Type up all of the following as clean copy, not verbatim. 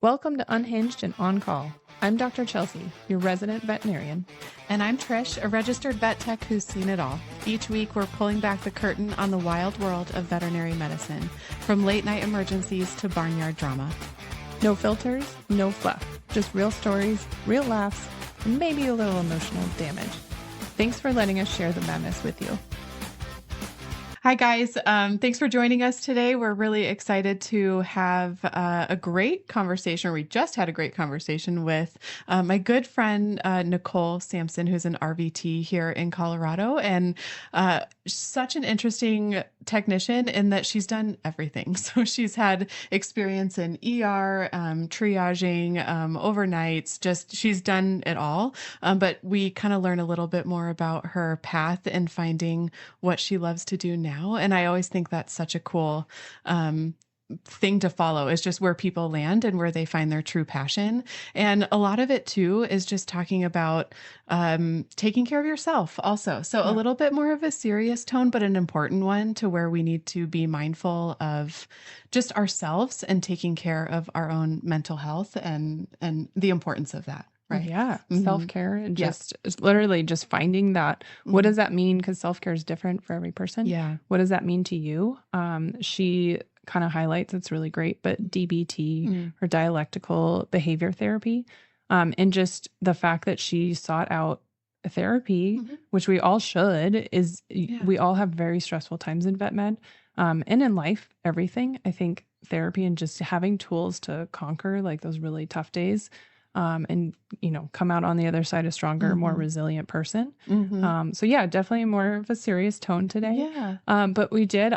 Welcome to Unhinged and On Call. I'm Dr. Chelsea, your resident veterinarian. And I'm Trish, a registered vet tech who's seen it all. Each week, we're pulling back the curtain on the wild world of veterinary medicine, from late night emergencies to barnyard drama. No filters, no fluff, just real stories, real laughs, and maybe a little emotional damage. Thanks for letting us share the madness with you. Hi, guys. Thanks for joining us today. We're really excited to have a great conversation. We just had a great conversation with my good friend, Nicole Samson, who's an RVT here in Colorado, and such an interesting technician in that she's done everything. So she's had experience in ER, triaging, overnights, just she's done it all. But we kind of learn a little bit more about her path and finding what she loves to do now. And I always think that's such a cool thing to follow, is just where people land and where they find their true passion. And a lot of it too is just talking about taking care of yourself also. So a little bit more of a serious tone, but an important one, to where we need to be mindful of just ourselves and taking care of our own mental health and the importance of that. Right. Yeah. Self-care and just literally just finding that. What does that mean? Because self-care is different for every person. Yeah. What does that mean to you? She kind of highlights, it's really great, but DBT or dialectical behavior therapy, and just the fact that she sought out a therapy, which we all should, is we all have very stressful times in vet med, and in life, everything. I think therapy and just having tools to conquer like those really tough days, and, you know, come out on the other side a stronger, more resilient person. So yeah, definitely more of a serious tone today. Yeah. But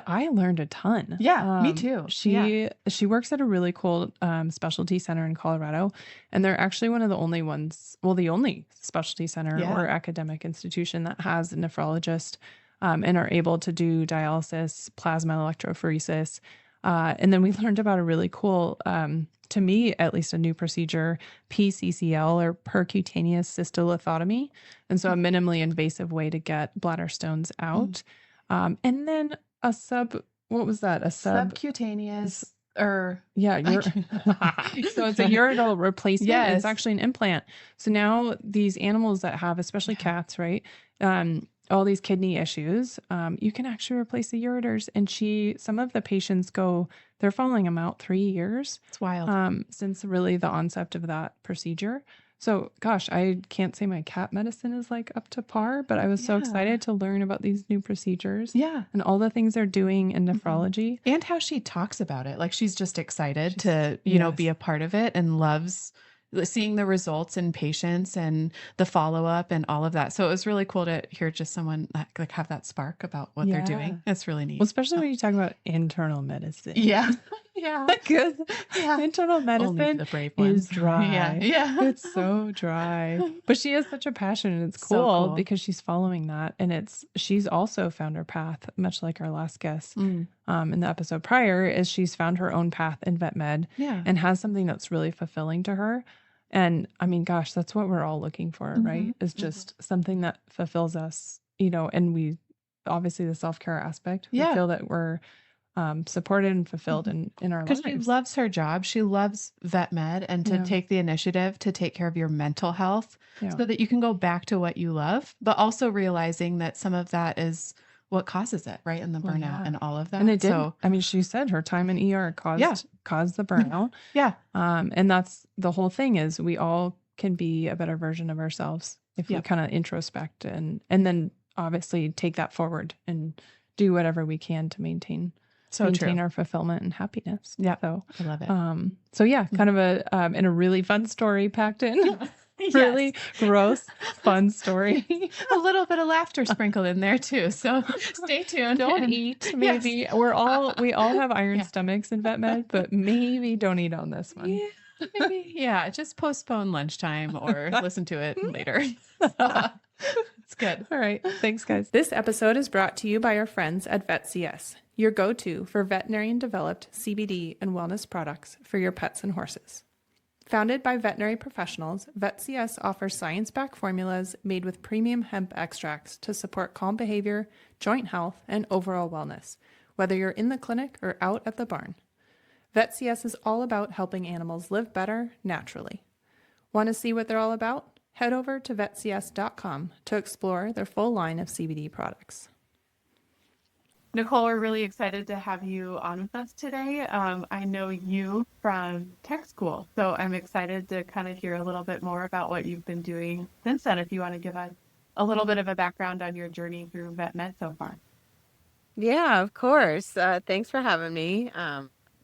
I learned a ton. Yeah, me too. She works at a really cool, specialty center in Colorado, and they're actually one of the only ones, well, the only specialty center or academic institution that has a nephrologist, and are able to do dialysis, plasma electrophoresis. And then we learned about a really cool, to me, at least a new procedure, PCCL, or percutaneous cystolithotomy. And so a minimally invasive way to get bladder stones out. And then what was that? Subcutaneous or... Yeah. So it's a urinal replacement. Yes. It's actually an implant. So now these animals that have, especially cats, right? All these kidney issues, you can actually replace the ureters. And some of the patients they're following them out 3 years. It's wild. Since really the onset of that procedure. So gosh, I can't say my cat medicine is like up to par, but I was so excited to learn about these new procedures. Yeah. And all the things they're doing in nephrology. And how she talks about it. Like, she's just excited to, you know, be a part of it, and loves seeing the results in patients and the follow-up and all of that. So it was really cool to hear just someone like have that spark about what they're doing. It's really neat. Well, especially when you talk about internal medicine. Yeah. Yeah. Because internal medicine the brave ones. is dry. Yeah. It's so dry. But she has such a passion, and it's cool, because she's following that. And she's also found her path, much like our last guest in the episode prior, is she's found her own path in vet med and has something that's really fulfilling to her. And I mean, gosh, that's what we're all looking for, right? Is just something that fulfills us, you know, and we obviously the self-care aspect, we feel that we're supported and fulfilled in our lives. Because she loves her job. She loves vet med, and to take the initiative to take care of your mental health so that you can go back to what you love, but also realizing that some of that is what causes it, right? And the burnout and all of that. And it did. I mean, she said her time in ER caused the burnout. And that's the whole thing, is we all can be a better version of ourselves if we kind of introspect and then obviously take that forward and do whatever we can to maintain our fulfillment and happiness. Yeah. So I love it. Kind of a really fun story packed in. Really gross, fun story. A little bit of laughter sprinkled in there too. So stay tuned. Don't eat. Maybe we all have iron stomachs in vet med, but maybe don't eat on this one. Yeah, maybe. Yeah. Just postpone lunchtime or listen to it later. It's good. All right. Thanks, guys. This episode is brought to you by our friends at VetCS, your go-to for veterinarian developed CBD and wellness products for your pets and horses. Founded by veterinary professionals, VetCS offers science-backed formulas made with premium hemp extracts to support calm behavior, joint health, and overall wellness, whether you're in the clinic or out at the barn. VetCS is all about helping animals live better naturally. Want to see what they're all about? Head over to vetcs.com to explore their full line of CBD products. Nicole, we're really excited to have you on with us today. I know you from tech school, so I'm excited to kind of hear a little bit more about what you've been doing since then. If you want to give us a little bit of a background on your journey through vet med so far. Yeah, of course. Thanks for having me.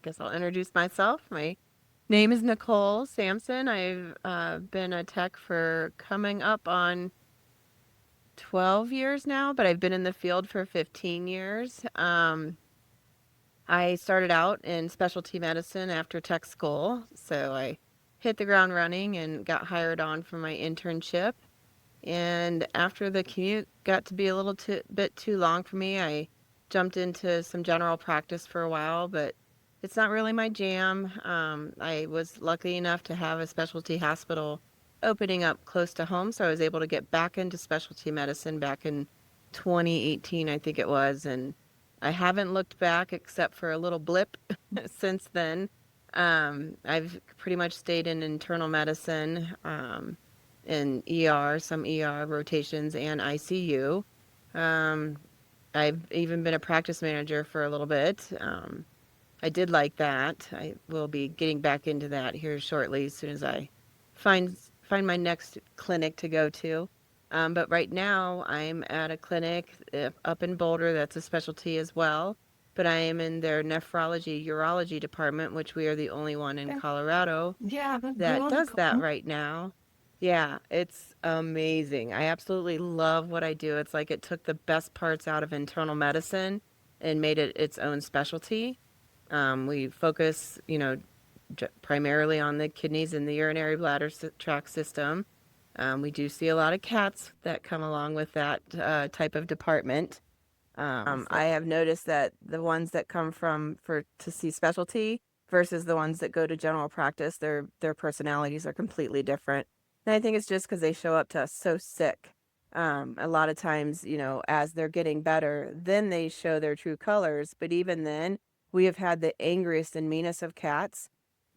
Guess I'll introduce myself. My name is Nicole Samson. I've been a tech for coming up on 12 years now, but I've been in the field for 15 years. I started out in specialty medicine after tech school, so I hit the ground running and got hired on for my internship. And after the commute got to be a little bit too long for me, I jumped into some general practice for a while, but it's not really my jam. I was lucky enough to have a specialty hospital opening up close to home, so I was able to get back into specialty medicine back in 2018, I think it was, and I haven't looked back except for a little blip since then. I've pretty much stayed in internal medicine, in ER, some ER rotations, and ICU. I've even been a practice manager for a little bit. I did like that. I will be getting back into that here shortly as soon as I find my next clinic to go to. But right now I'm at a clinic up in Boulder that's a specialty as well. But I am in their nephrology urology department, which we are the only one in Colorado that does that right now. Yeah, it's amazing. I absolutely love what I do. It's like it took the best parts out of internal medicine and made it its own specialty. We focus, primarily on the kidneys and the urinary bladder tract system. We do see a lot of cats that come along with that type of department. I have noticed that the ones that come to see specialty versus the ones that go to general practice, their personalities are completely different. And I think it's just because they show up to us so sick. A lot of times, as they're getting better, then they show their true colors. But even then, we have had the angriest and meanest of cats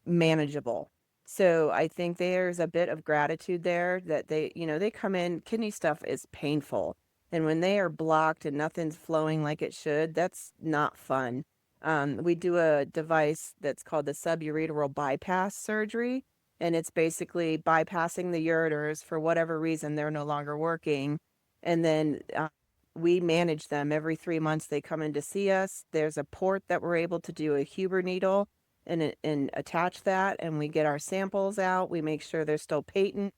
manageable. So I think there's a bit of gratitude there that they come in, kidney stuff is painful. And when they are blocked and nothing's flowing like it should, that's not fun. We do a device that's called the suburethral bypass surgery, and it's basically bypassing the ureters for whatever reason they're no longer working. And then we manage them every 3 months. They come in to see us. There's a port that we're able to do a Huber needle and attach that, and we get our samples out. We make sure they're still patent,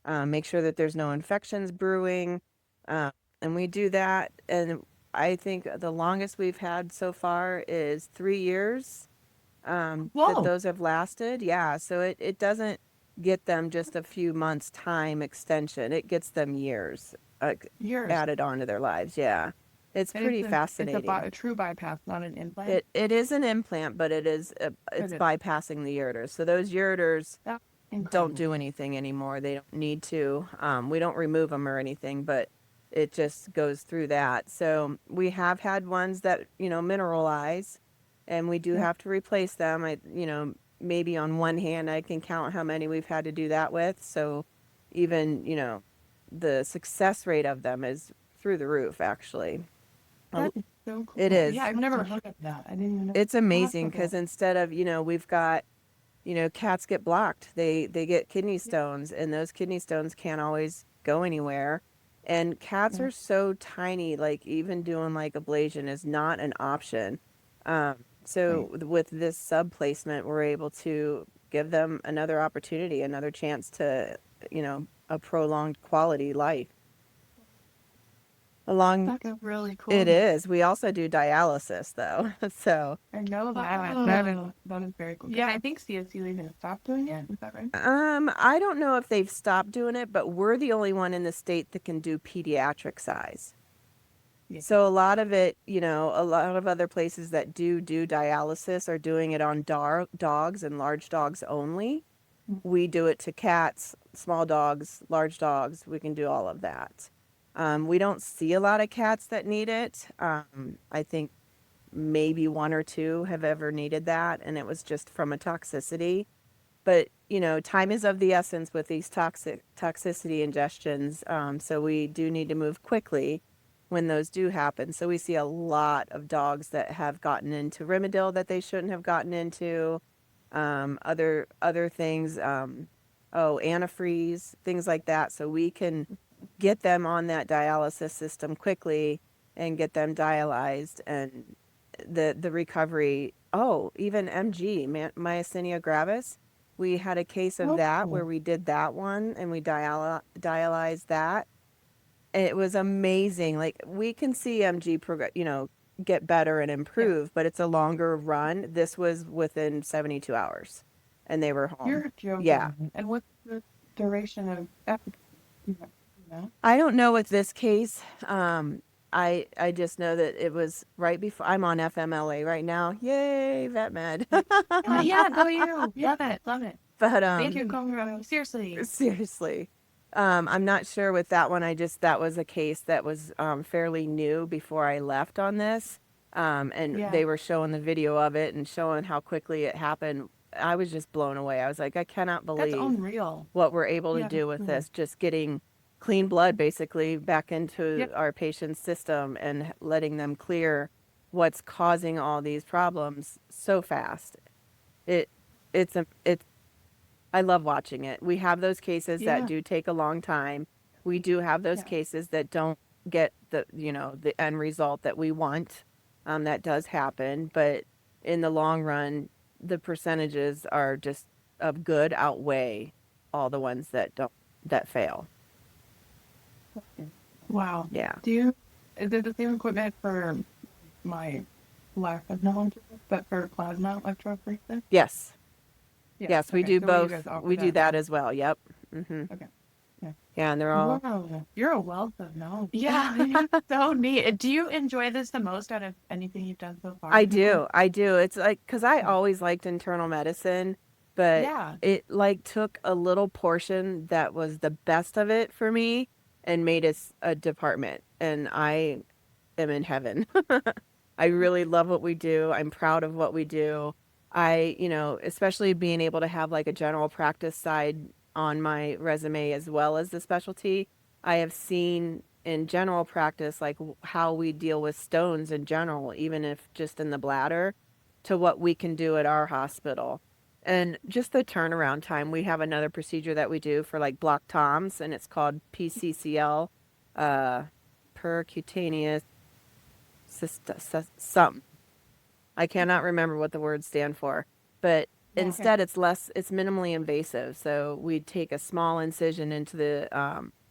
make sure that there's no infections brewing, and we do that. And I think the longest we've had so far is 3 years that those have lasted. Yeah, so it doesn't get them just a few months time extension. It gets them years added onto their lives. Yeah. It's pretty fascinating. It's a true bypass, not an implant. It is an implant, but it's bypassing the ureters. So those ureters don't do anything anymore. They don't need to. We don't remove them or anything, but it just goes through that. So we have had ones that, mineralize, and we do have to replace them. Maybe on one hand I can count how many we've had to do that with. So even, the success rate of them is through the roof, actually. That is so cool. It is. Yeah, I've never looked at that. I didn't even know. It's amazing because instead of, we've got, cats get blocked. They get kidney stones, and those kidney stones can't always go anywhere. And cats are so tiny, like even doing like ablation is not an option. With this sub placement, we're able to give them another opportunity, another chance to, a prolonged quality life. That's really cool. It is. We also do dialysis, though. So I know that. That is very cool. Yeah, I think CSU even stopped doing it. Is that right? I don't know if they've stopped doing it, but we're the only one in the state that can do pediatric size. Yeah. So a lot of it, a lot of other places that do dialysis are doing it on dogs and large dogs only. Mm-hmm. We do it to cats, small dogs, large dogs. We can do all of that. We don't see a lot of cats that need it. I think maybe one or two have ever needed that, and it was just from a toxicity. But, time is of the essence with these toxicity ingestions. So we do need to move quickly when those do happen. So we see a lot of dogs that have gotten into Rimadyl that they shouldn't have gotten into. Other things, antifreeze, things like that. So we can get them on that dialysis system quickly and get them dialyzed, and the recovery. Oh, even MG, myasthenia gravis. We had a case of that where we did that one and we dialyzed that. It was amazing. Like, we can see MG get better and improve, but it's a longer run. This was within 72 hours and they were home. You're joking. Yeah. And what's the duration of efficacy? You know? I don't know with this case. I just know that it was right before. I'm on FMLA right now. Yay, vet med. Yeah, go you. Love it. Love it. But Thank you, Conrad. Seriously. seriously, I'm not sure with that one. That was a case that was fairly new before I left on this. And Yeah. they were showing the video of it and showing how quickly it happened. I was just blown away. I was like, I cannot That's believe unreal. what we're able to Yeah, do with mhm. this, just getting clean blood basically back into Yep. our patient's system and letting them clear what's causing all these problems so fast. It it's a it's I love watching it. We have those cases that Yeah. do take a long time. We do have those Yeah. cases that don't get the end result that we want. That does happen, but in the long run, the percentages are just of good outweigh all the ones that fail. Wow. Yeah. Is it the same equipment for my lack of knowledge, but for plasma electrophoresis? Yes. Yeah. Yes, we Okay, do so you both. guys offer We do that as well. Yep. Okay. Yeah. Yeah, and they're all. Wow. You're a wealth of knowledge. Yeah. So neat. Do you enjoy this the most out of anything you've done so far? I do. It's like, because I always liked internal medicine, but Yeah. it like took a little portion that was the best of it for me and made it a department. And I am in heaven. I really love what we do. I'm proud of what we do. Especially being able to have like a general practice side on my resume as well as the specialty. I have seen in general practice, like how we deal with stones in general, even if just in the bladder, to what we can do at our hospital. And just the turnaround time. We have another procedure that we do for like block toms, and it's called PCCL, percutaneous something. I cannot remember what the words stand for, but instead it's minimally invasive. So we take a small incision into the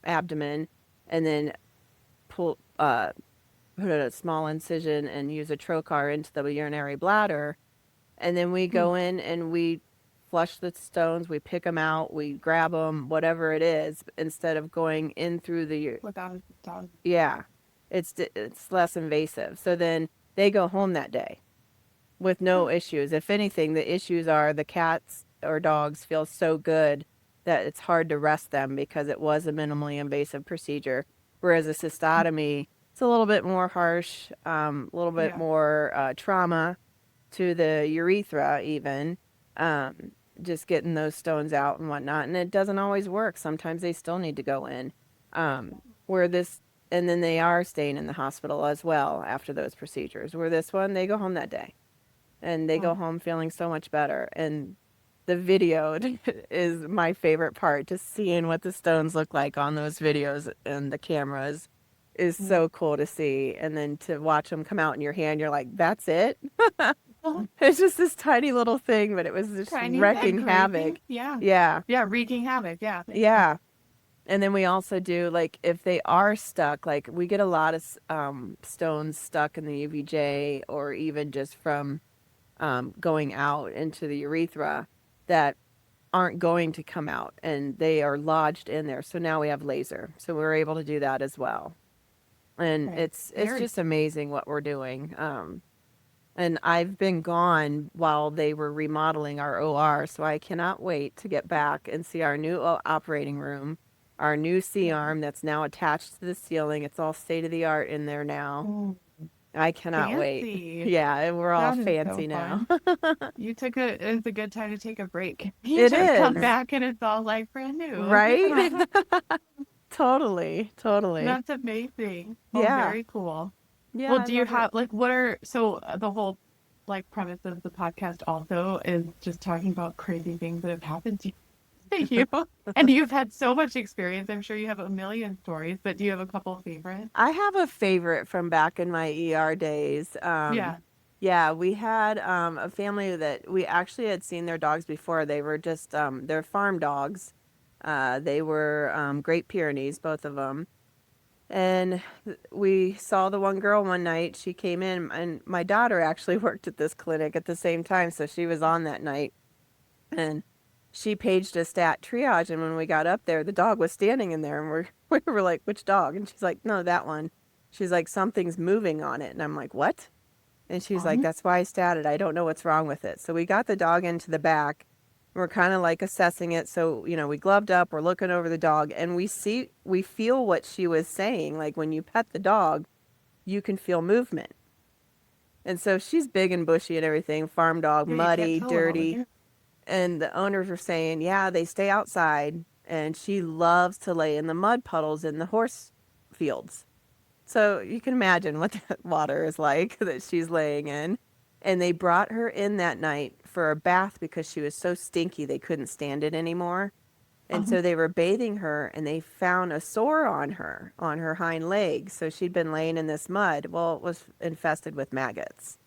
abdomen and then put a small incision and use a trocar into the urinary bladder. And then we go in and we flush the stones, we pick them out, we grab them, whatever it is, instead of going in through the, Without yeah, it's less invasive. So then they go home that day with no issues. If anything, the issues are the cats or dogs feel so good that it's hard to rest them because it was a minimally invasive procedure. Whereas a cystotomy, it's a little bit more harsh, a little bit more trauma to the urethra even, just getting those stones out and whatnot. And it doesn't always work. Sometimes they still need to go in. And then they are staying in the hospital as well after those procedures. Where this one, they go home that day. And they go home feeling so much better. And the video is my favorite part. Just seeing what the stones look like on those videos and the cameras is so cool to see. And then to watch them come out in your hand, you're like, that's it? It's just this tiny little thing, but it was just wrecking havoc. Yeah. Yeah. Yeah, wreaking havoc. Yeah. Yeah. And then we also do, like, if they are stuck, like, we get a lot of stones stuck in the UVJ or even just from going out into the urethra that aren't going to come out and they are lodged in there. So now we have laser. So we're able to do that as well. And it's just amazing what we're doing. And I've been gone while they were remodeling our OR, so I cannot wait to get back and see our new operating room, our new C-arm that's now attached to the ceiling. It's all state of the art in there now. I cannot wait. Fancy. Yeah, we're all That is so fancy now. fun. It's a good time to take a break. You It just come is, back and it's all like brand new. right? Totally, totally. That's amazing. Well, Yeah. very cool. Yeah, Well, I do you love it. have like the whole like premise of the podcast also is just talking about crazy things that have happened to you. And you've had so much experience. I'm sure you have a million stories, but do you have a couple of favorites? I have a favorite from back in my ER days. Yeah. Yeah, we had a family that we actually had seen their dogs before. They were just they're farm dogs. They were Great Pyrenees, both of them. And we saw the one girl one night. She came in, and my daughter actually worked at this clinic at the same time, so she was on that night. And she paged us stat triage, and when we got up there, the dog was standing in there, and we were like, "Which dog?" And she's like, "No, that one." She's like, "Something's moving on it," and I'm like, "What?" And she's like, "That's why I statted. I don't know what's wrong with it." So we got the dog into the back. We're kind of like assessing it. So, we gloved up, we're looking over the dog, and we feel what she was saying. Like when you pet the dog, you can feel movement. And so she's big and bushy and everything, farm dog, Yeah, you can't muddy, tell it over dirty. here. And the owners were saying, yeah, they stay outside, and she loves to lay in the mud puddles in the horse fields. So you can imagine what that water is like that she's laying in. And they brought her in that night for a bath because she was so stinky they couldn't stand it anymore. And so they were bathing her, and they found a sore on her hind leg. So she'd been laying in this mud. Well, it was infested with maggots.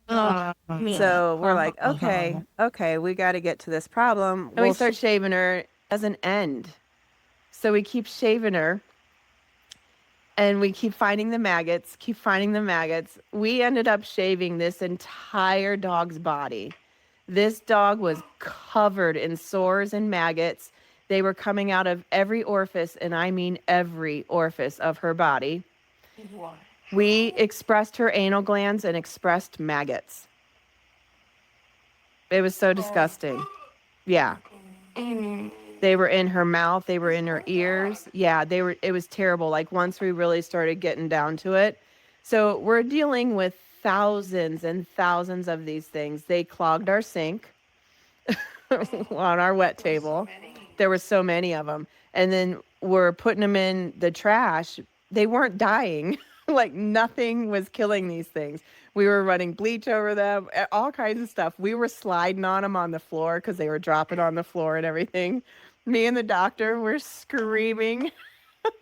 Oh, So we're like, okay, we got to get to this problem. And we start shaving her as an end. So we keep shaving her, and we keep finding the maggots, We ended up shaving this entire dog's body. This dog was covered in sores and maggots. They were coming out of every orifice, and I mean every orifice of her body. We expressed her anal glands and expressed maggots. It was so disgusting. Yeah. They were in her mouth. They were in her ears. Yeah, it was terrible. Like once we really started getting down to it. So we're dealing with thousands and thousands of these things. They clogged our sink on our wet table. There were so many of them. And then we're putting them in the trash. They weren't dying. Like nothing was killing these things. We were running bleach over them, all kinds of stuff. We were sliding on them on the floor because they were dropping on the floor and everything. Me and the doctor were screaming.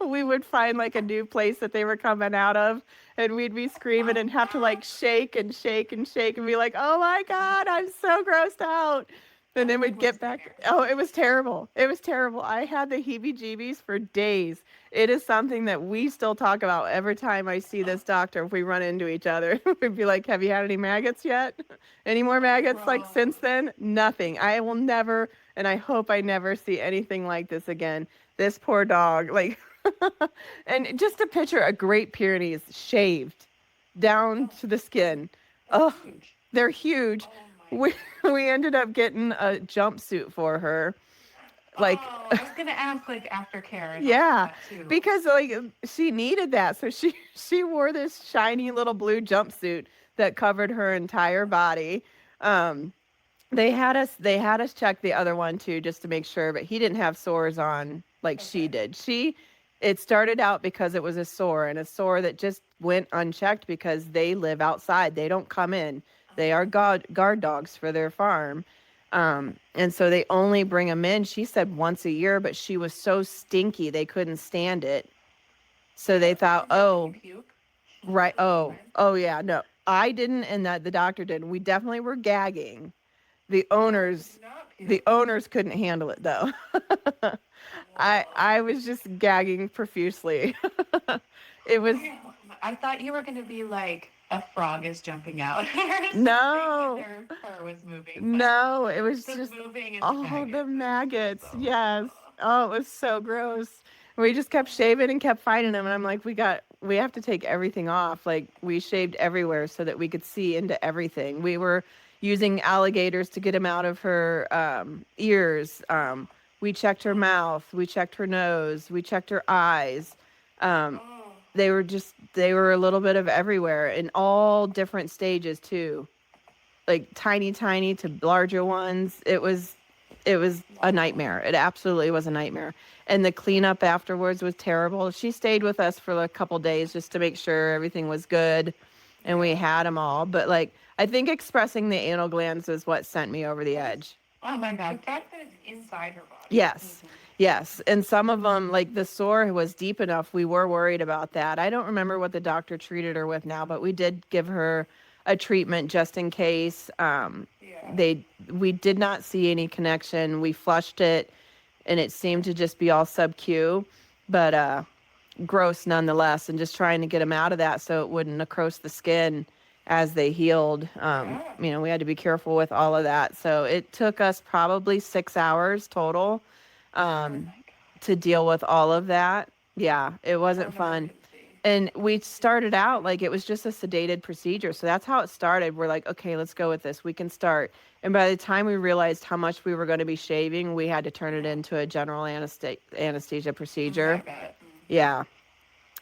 We would find like a new place that they were coming out of, and we'd be screaming and have to like shake and shake and shake and be like, "Oh my God, I'm so grossed out." And then we'd get back. Oh, it was terrible. It was terrible. I had the heebie-jeebies for days. It is something that we still talk about every time I see this doctor. If we run into each other, we'd be like, "Have you had any maggots yet? Any more maggots like since then?" Nothing. I will never, and I hope I never see anything like this again. This poor dog, like, and just to picture a Great Pyrenees shaved down to the skin. Oh, they're huge. We ended up getting a jumpsuit for her. Like, I was gonna ask like aftercare. yeah, because like she needed that. So she wore this shiny little blue jumpsuit that covered her entire body. They had us check the other one too, just to make sure, but he didn't have sores on like she did. It started out because it was a sore, and a sore that just went unchecked because they live outside. They don't come in. They are guard dogs for their farm. And so they only bring them in, she said, once a year, but she was so stinky they couldn't stand it. So they thought, oh, right. Oh yeah, no, I didn't. And that the doctor didn't. We definitely were gagging. The owners couldn't handle it though. I was just gagging profusely. It was. I thought you were gonna be like a frog is jumping out. No. Their fur was moving. No, it was The just moving and all maggots. the maggots. Yes. Oh, it was so gross. We just kept shaving and kept finding them. And I'm like, we have to take everything off. Like we shaved everywhere so that we could see into everything. We were using alligators to get them out of her ears. We checked her mouth. We checked her nose. We checked her eyes. they were a little bit of everywhere in all different stages too. Like tiny to larger ones. It was a nightmare. It absolutely was a nightmare. And the cleanup afterwards was terrible. She stayed with us for a couple days just to make sure everything was good and we had them all. But like, I think expressing the anal glands is what sent me over the edge. Oh my God. The fact that it's inside her body. Yes. Yes. And some of them, like the sore was deep enough, we were worried about that. I don't remember what the doctor treated her with now, but we did give her a treatment just in case. We did not see any connection. We flushed it and it seemed to just be all sub-Q, but gross nonetheless, and just trying to get them out of that so it wouldn't necrose the skin as they healed. We had to be careful with all of that. So it took us probably 6 hours total to deal with all of that. Yeah, it wasn't fun. And we started out like it was just a sedated procedure. So that's how it started. We're like, okay, let's go with this. We can start. And by the time we realized how much we were going to be shaving, we had to turn it into a general anesthesia procedure. Yeah.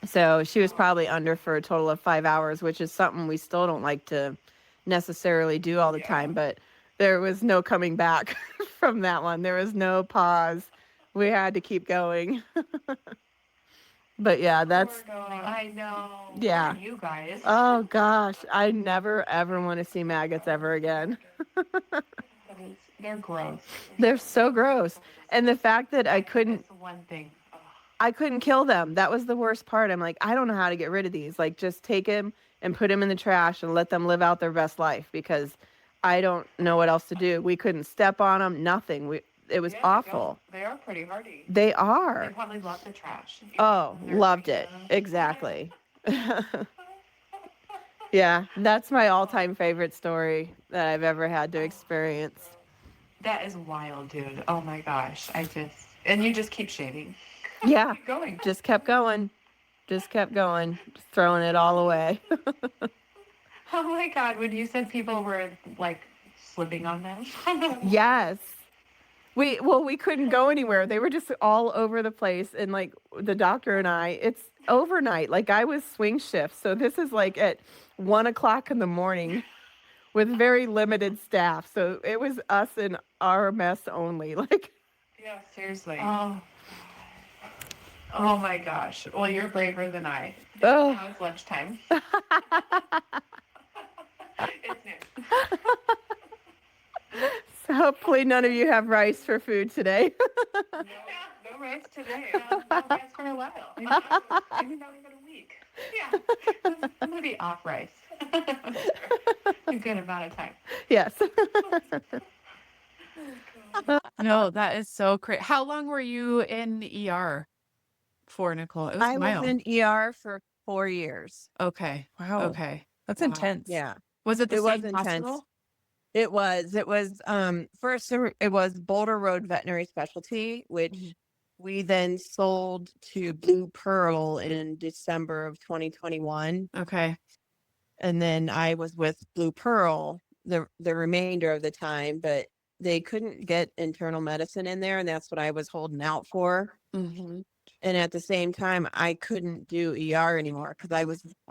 So she was probably under for a total of 5 hours, which is something we still don't like to necessarily do all the time. But there was no coming back from that one. There was no pause. We had to keep going. But yeah, that's. I know. Yeah. Poor you guys. Oh gosh, I never ever want to see maggots ever again. They're gross. They're so gross. And the fact that I couldn't. That's the one thing. I couldn't kill them. That was the worst part. I'm like, I don't know how to get rid of these. Like, just take them and put them in the trash and let them live out their best life because I don't know what else to do. We couldn't step on them. Nothing. It was awful. They are pretty hardy. They are. They probably love the trash. Oh, loved it. Exactly. Yeah, that's my all-time favorite story that I've ever had to experience. That is wild, dude. Oh my gosh. And you just keep shaving. Yeah, Keep going. just kept going. Just throwing it all away. Oh my God. When you said people were like slipping on them. Yes. We couldn't go anywhere. They were just all over the place. And like the doctor and I, it's overnight. Like I was swing shift. So this is like at 1:00 in the morning with very limited staff. So it was us and our mess only. Like, Yeah, seriously. Oh my gosh. Well, you're braver than I. Oh. Now it's lunchtime. It's noon. So hopefully none of you have rice for food today. No rice today. No rice for a while. Maybe not even a week. Yeah. I'm going to be off rice. A good amount of time. Yes. No, that is so crazy. How long were you in the ER for, Nicole? It was I was in ER for 4 years. Okay. Wow. Okay. That's Wow. intense. Yeah. Was it the It was same intense. hospital? It was first it was Boulder Road Veterinary Specialty, which we then sold to Blue Pearl in December of 2021. Okay. And then I was with Blue Pearl the remainder of the time, but they couldn't get internal medicine in there, and that's what I was holding out for. Mm-hmm. And at the same time, I couldn't do ER anymore because I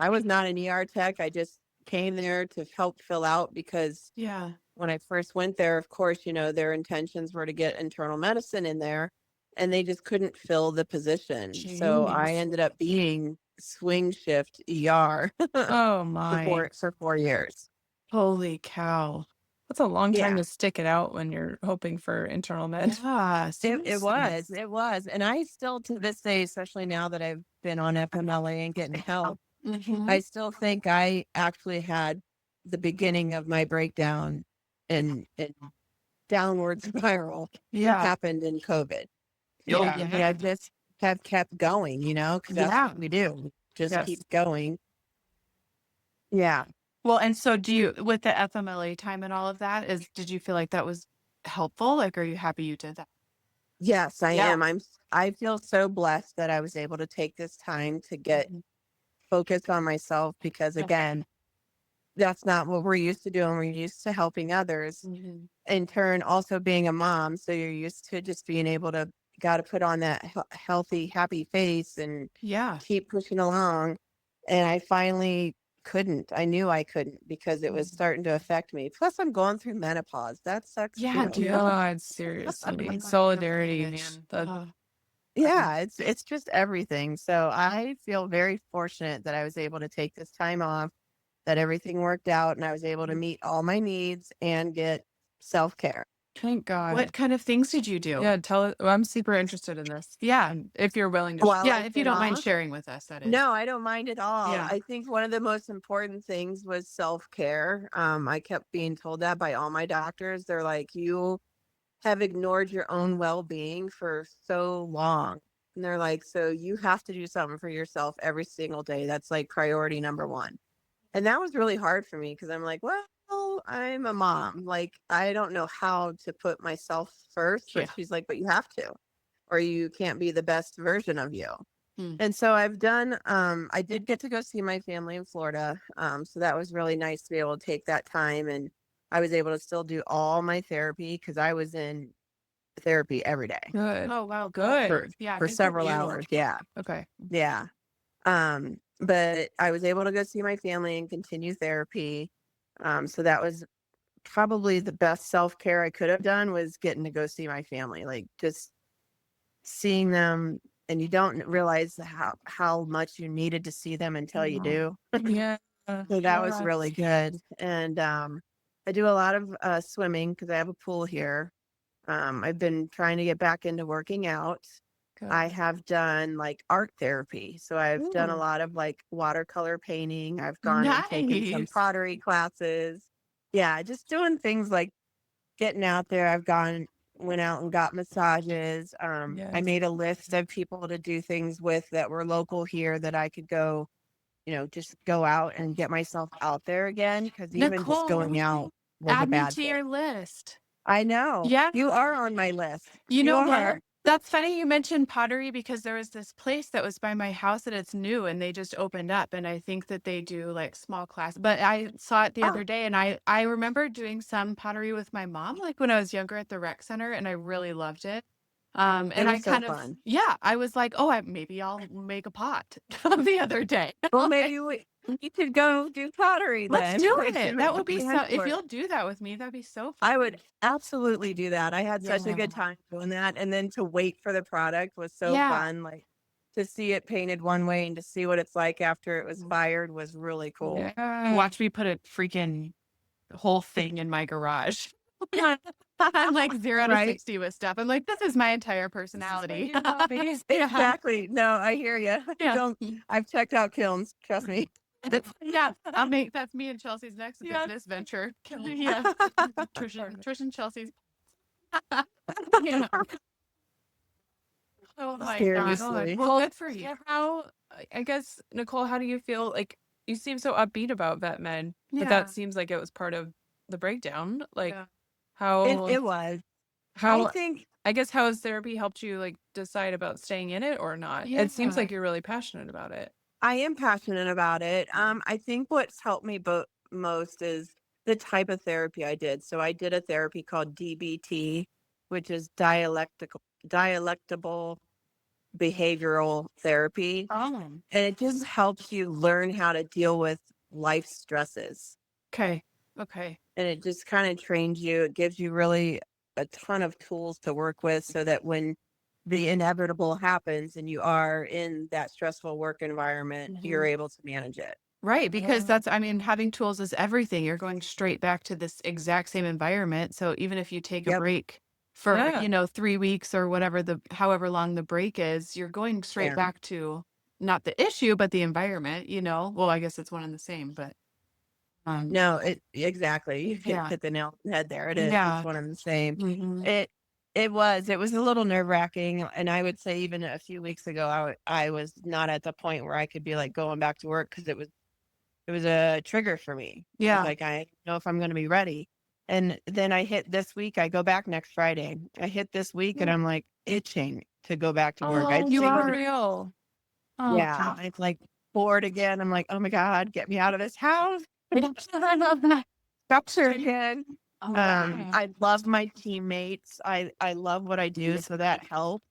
was not an ER tech. I just came there to help fill out because Yeah. when I first went there, of course, their intentions were to get internal medicine in there and they just couldn't fill the position. So I Jeez. ended up being swing shift ER Oh my. for 4 years. Holy cow. That's a long time Yeah. to stick it out when you're hoping for internal med. Yeah. It was. And I still to this day, especially now that I've been on FMLA and getting help, Mm-hmm. I still think I actually had the beginning of my breakdown and downward spiral Yeah. happened in COVID. Yeah. And I just have kept going, because that's Yeah. what we do. Just Yes. keep going. Yeah. Well, and so with the FMLA time and all of that, did you feel like that was helpful? Like, are you happy you did that? Yes, I Yeah. am. I feel so blessed that I was able to take this time to get focused on myself because again, that's not what we're used to doing. We're used to helping others. Mm-hmm. In turn, also being a mom. So you're used to just being able to got to put on that healthy, happy face and Yeah. keep pushing along. And I finally couldn't. I knew I couldn't because it was starting to affect me. Plus, I'm going through menopause. That sucks Yeah, too. dude. God, seriously. Solidarity, man. Uh, Yeah, it's just everything. So I feel very fortunate that I was able to take this time off, that everything worked out, and I was able to meet all my needs and get self-care. Thank God. what kind of things did you do? Yeah, tell it. Well, I'm super interested in this. Yeah. If you're willing to. While Yeah, I've if you been don't mind off, sharing with us, that is. no, I don't mind at all. Yeah. I think one of the most important things was self-care. I kept being told that by all my doctors. They're like, you have ignored your own well-being for so long. And they're like, so you have to do something for yourself every single day. That's like priority number one. And that was really hard for me because I'm like, well, I'm a mom. Like, I don't know how to put myself first. But Yeah. she's like, but you have to, or you can't be the best version of you. Hmm. And so I've done, I did get to go see my family in Florida. So that was really nice to be able to take that time. And I was able to still do all my therapy because I was in therapy every day Good. Oh, wow. Good. Yeah. for good several you. hours. Yeah. Okay. Yeah. But I was able to go see my family and continue therapy. So that was probably the best self-care I could have done, was getting to go see my family, like just seeing them. And you don't realize how much you needed to see them until you do. Yeah. So that was really good. And I do a lot of swimming because I have a pool here. I've been trying to get back into working out. Good. I have done like art therapy. So I've done a Ooh. lot of like watercolor painting. I've gone and taken some Nice. pottery classes. Yeah, just doing things like getting out there. Went out and got massages. I Yes. made a list of people to do things with that were local here that I could go, just go out and get myself out there again. Because even just Nicole, going out was a add me bad to thing. your list. I know. Yeah. You are on my list. You You know are. what? That's funny you mentioned pottery because there was this place that was by my house and it's new and they just opened up and I think that they do like small class. But I saw it the Oh, other day and I remember doing some pottery with my mom like when I was younger at the rec center and I really loved it. And it I was so kind of fun. I was like, oh, maybe I'll make a pot the other day. Well, maybe you could go do pottery Let's then. do Like, it. That would be so. If handwork. you'll do that with me, that'd be so fun. I would absolutely do that. I had such a Yeah. good time doing that. And then to wait for the product was so Yeah. fun. Like, to see it painted one way and to see what it's like after it was fired was really cool. Yeah. Watch me put a freaking whole thing in my garage. I'm like 0 to Right? 60 with stuff. I'm like, this is my entire personality. Yeah. Exactly. No, I hear you. Yeah. I've checked out kilns. Trust me. Yeah. That's me and Chelsea's next business venture. Yeah. Trish and Chelsea's. Yeah. Oh my God. Seriously. Well, good for you. Yeah, I guess, Nicole, how do you feel? Like, you seem so upbeat about vet med, but Yeah. that seems like it was part of the breakdown. Like, Yeah. how, It was. how, I think I guess, how has therapy helped you like decide about staying in it or not? It seems Yeah. like you're really passionate about it. I am passionate about it. I think what's helped me most is the type of therapy I did. So I did a therapy called DBT, which is dialectical behavioral therapy. Oh. And it just helps you learn how to deal with life stresses. Okay. Okay. And it just kind of trains you. It gives you really a ton of tools to work with so that when the inevitable happens and you are in that stressful work environment, you're able to manage it. Right, because having tools is everything. You're going straight back to this exact same environment. So even if you take a Yep. break for, Yeah. 3 weeks or whatever however long the break is, you're going straight Yeah. back to not the issue, but the environment, Well, I guess it's one and the same, but No, exactly. You Yeah. hit the nail on the head there. It is. Yeah. It's one and the same. Mhm. It was a little nerve-wracking. And I would say even a few weeks ago, I was not at the point where I could be like going back to work because it was a trigger for me. It was Yeah. like, I don't know if I'm going to be ready. And then I hit this week, I go back next Friday. I hit this week and I'm like itching to go back to work. Oh, you think are. Real. Oh, Yeah. God. It's like bored again. I'm like, oh my God, get me out of this house. I love that. Structure again. Oh, I love my teammates. I love what I do, so that helps.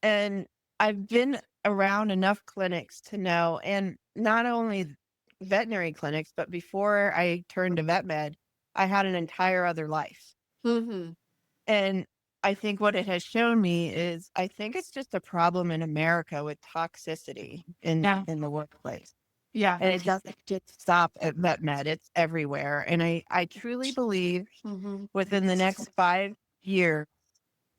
And I've been around enough clinics to know, and not only veterinary clinics, but before I turned to vet med, I had an entire other life. Mm-hmm. And I think what it has shown me is I think it's just a problem in America with toxicity in the workplace. Yeah. And it doesn't just stop at vet med, it's everywhere. And I truly believe within the next 5 years,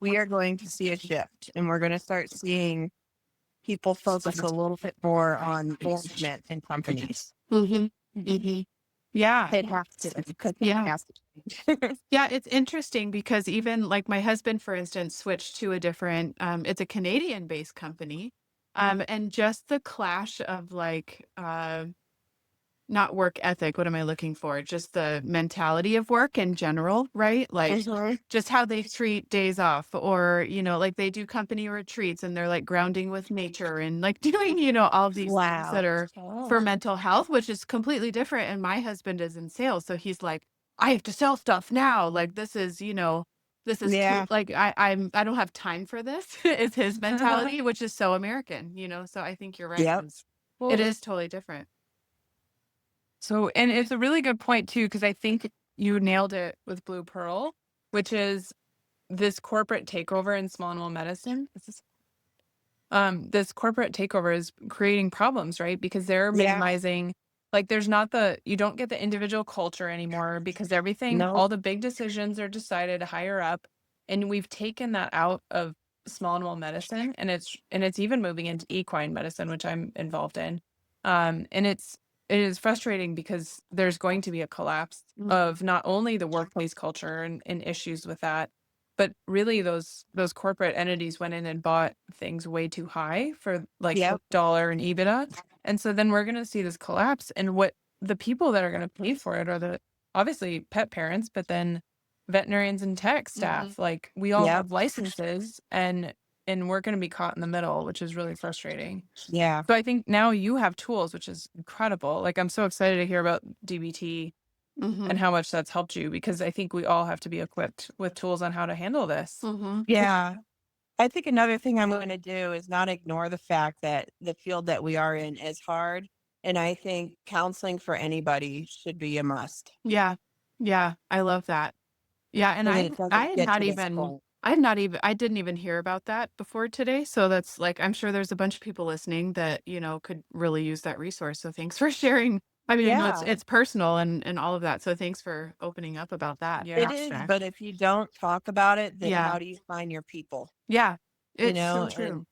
we are going to see a shift, and we're going to start seeing people focus a little bit more on management in companies. Yeah. It has to. Yeah. It has to. Yeah, it's interesting because even like my husband, for instance, switched to a different, it's a Canadian-based company. And just the clash of like, not work ethic, what am I looking for? Just the mentality of work in general, right? Like just how they treat days off, or, you know, like they do company retreats and they're like grounding with nature and like doing, you know, all these things that are for mental health, which is completely different. And my husband is in sales. So he's like, I have to sell stuff now. Like this is, you know, this is too, like, I don't have time for this is his mentality, which is so American, you know? So I think you're right. Yep. It is totally different. So, and it's a really good point too, because I think you nailed it with Blue Pearl, which is this corporate takeover in small animal medicine. This corporate takeover is creating problems, right? Because they're minimizing, like you don't get the individual culture anymore because everything, all the big decisions are decided higher up. And we've taken that out of small animal medicine, and it's even moving into equine medicine, which I'm involved in. And it is frustrating because there's going to be a collapse of not only the workplace culture and issues with that, but really those corporate entities went in and bought things way too high for like dollar and EBITDA. And so then we're going to see this collapse, and what the people that are going to pay for it are the obviously pet parents, but then veterinarians and tech staff. Like we all have licenses, and we're going to be caught in the middle, which is really frustrating. Yeah. So I think now you have tools, which is incredible. Like I'm so excited to hear about DBT and how much that's helped you, because I think we all have to be equipped with tools on how to handle this. Yeah. I think another thing I'm going to do is not ignore the fact that the field that we are in is hard. And I think counseling for anybody should be a must. Yeah. Yeah. I love that. Yeah. And I didn't even hear about that before today. So that's like, I'm sure there's a bunch of people listening that, you know, could really use that resource. So thanks for sharing. I mean, I know it's personal and all of that. So thanks for opening up about that. It is, but if you don't talk about it, then how do you find your people? Yeah. It's so true.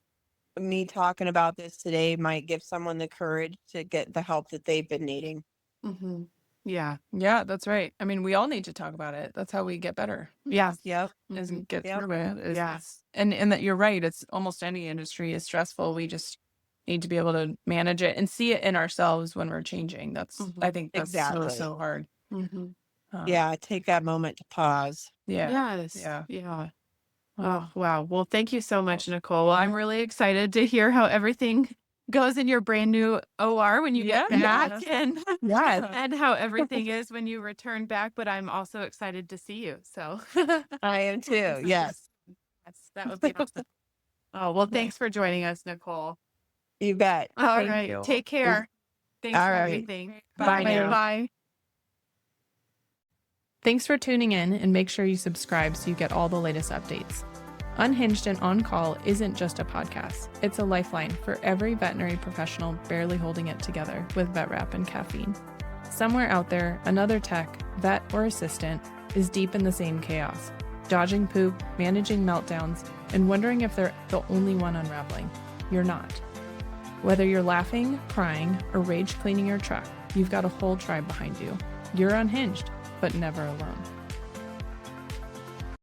And me talking about this today might give someone the courage to get the help that they've been needing. Yeah. Yeah, that's right. I mean, we all need to talk about it. That's how we get better. Yeah. Yep. Is get through it. Yeah. And that you're right. It's almost any industry is stressful. We just need to be able to manage it and see it in ourselves when we're changing. That's, I think that's so hard. Yeah. Take that moment to pause. Yeah. Yes. Yeah. Oh, wow. Well, thank you so much, Nicole. Well, I'm really excited to hear how everything goes in your brand new OR when you get back and how everything is when you return back. But I'm also excited to see you. So I am too. Yes. That would be awesome. Oh, well, thanks for joining us, Nicole. You bet. All right. Take care. Thanks for everything. Bye now. Bye. Thanks for tuning in, and make sure you subscribe so you get all the latest updates. Unhinged and On Call isn't just a podcast. It's a lifeline for every veterinary professional barely holding it together with vet wrap and caffeine. Somewhere out there, another tech, vet, or assistant is deep in the same chaos, dodging poop, managing meltdowns, and wondering if they're the only one unraveling. You're not. Whether you're laughing, crying, or rage cleaning your truck, you've got a whole tribe behind you. You're unhinged, but never alone.